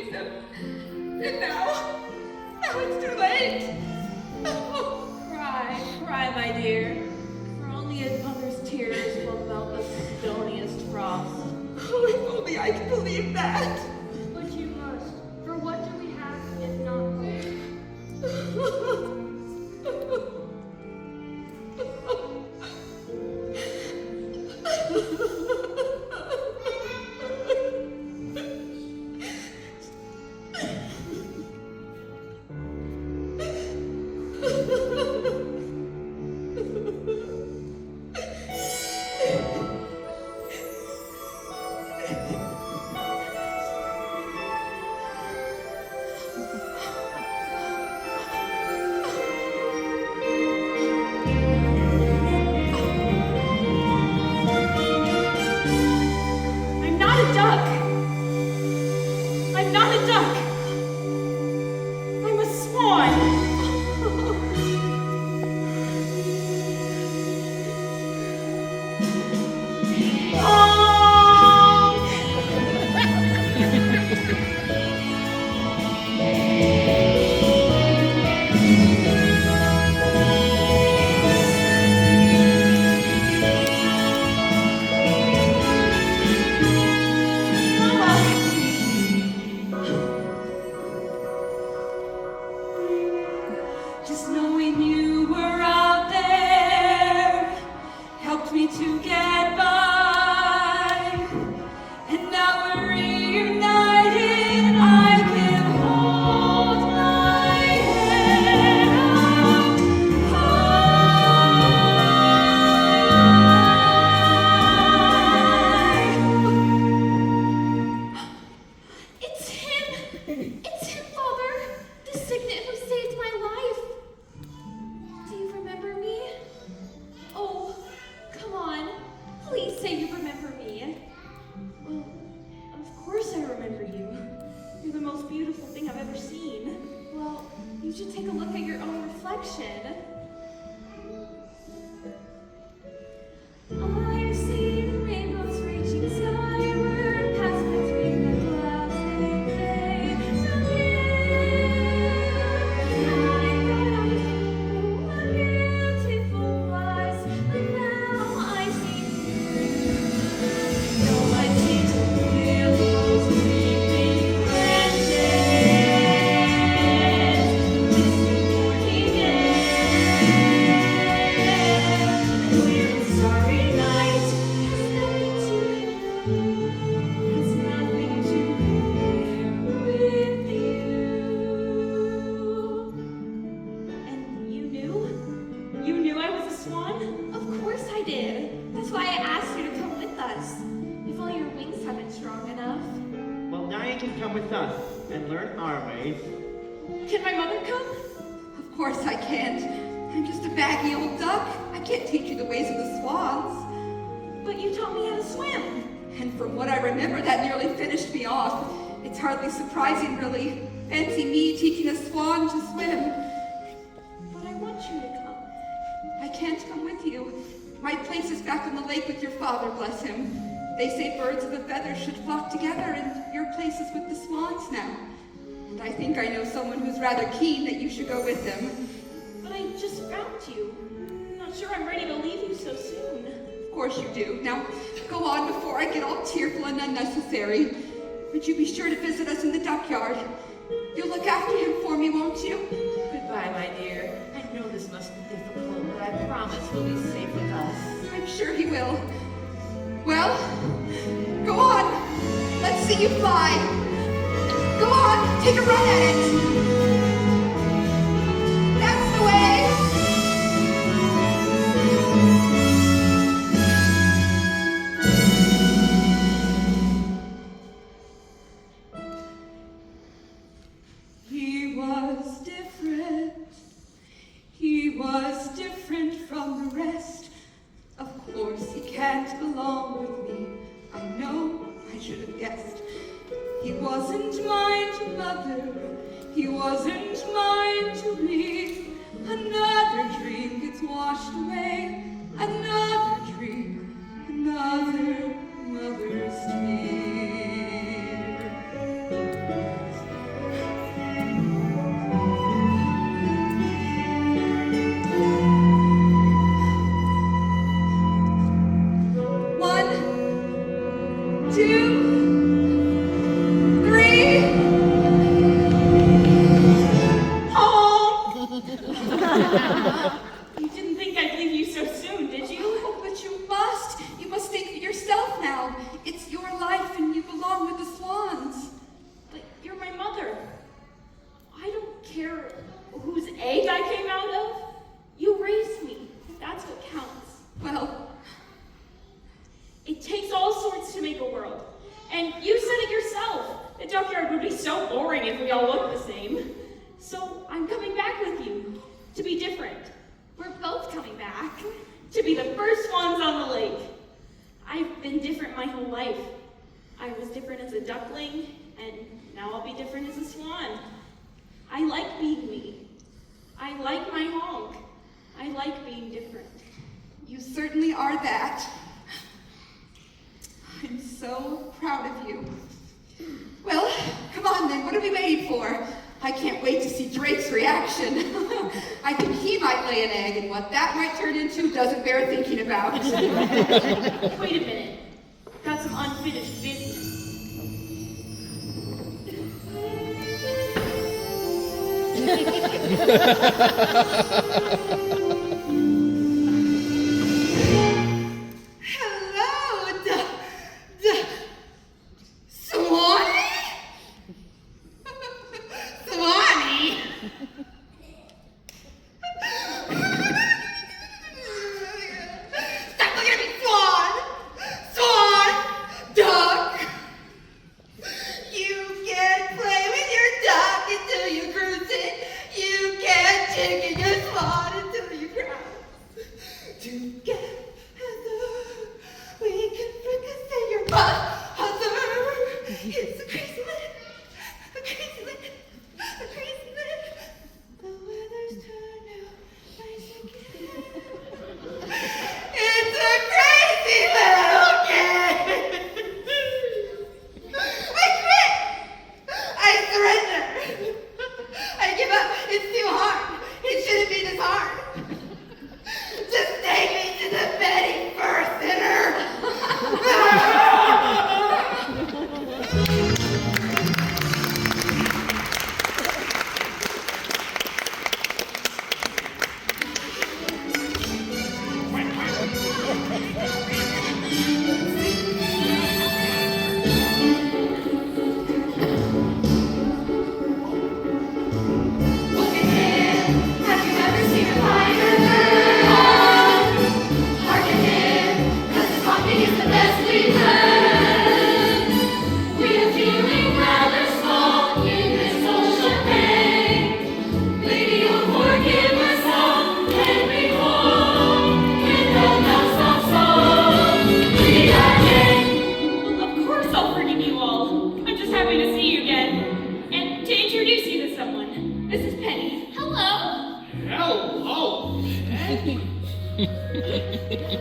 raise him. And now it's too late. Cry, my dear. For only a mother's tears will melt the stoniest frost. Oh, if only I could believe that. But you must. For what do we have if not hope? Can my mother come? Of course I can't. I'm just a baggy old duck. I can't teach you the ways of the swans. But you taught me how to swim. And from what I remember, that nearly finished me off. It's hardly surprising, really. Fancy me teaching a swan to swim. But I want you to come. I can't come with you. My place is back on the lake with your father, bless him. They say birds of a feather should flock together, and your place is with the swans now. And I think I know someone who's rather keen that you should go with them. But I just found you. I'm not sure I'm ready to leave you so soon. Of course you do. Now, go on before I get all tearful and unnecessary. Would you be sure to visit us in the duckyard? You'll look after him for me, won't you? Goodbye, my dear. I know this must be difficult, but I promise he'll be safe with us. I'm sure he will. Well, go on. Let's see you fly. Go on, take a run at it. That's the way. He was different. He was different from the rest. Of course, he can't belong with me. I know, I should have guessed. He wasn't mine to mother, he wasn't mine to leave. Another dream gets washed away, another dream, another mother's tear. so boring if we all look the same. So I'm coming back with you, to be different. We're both coming back. To be the first ones on the lake. I've been different my whole life. I was different as a duckling, and now I'll be different as a swan. I like being me. I like my honk. I like being different. You certainly are that. I'm so proud of you. Well, come on then, what are we waiting for? I can't wait to see Drake's reaction. I think he might lay an egg, and what that might turn into doesn't bear thinking about. Wait a minute. Got some unfinished business. Hello, Swanee? Swanee? Stop looking at me, Swan! Swan! Duck! You can't play with your duck until you cruise it. You can't chicken your swan until you cross. Together, we can fricassee your mother. It's a crazy land, a crazy land, a crazy land. The weather's turned out nice again. It's a crazy little game. I quit. I surrender. I give up. It's too hard. It shouldn't be this hard. Just take me to the Betty First Dinner.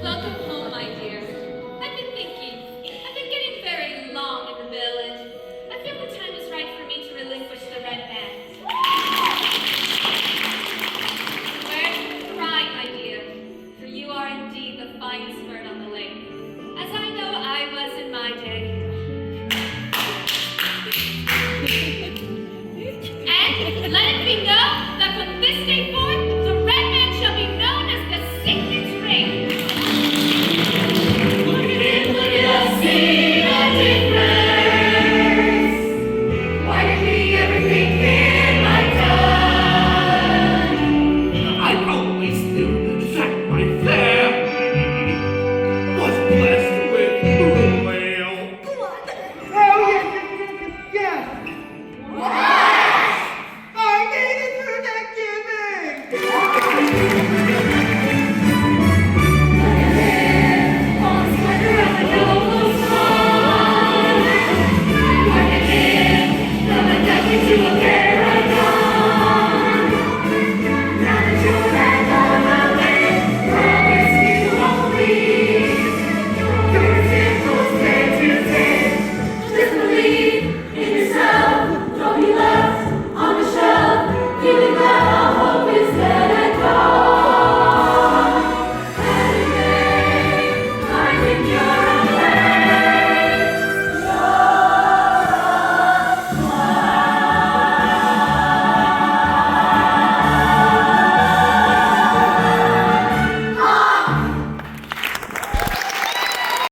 Welcome home, my dear.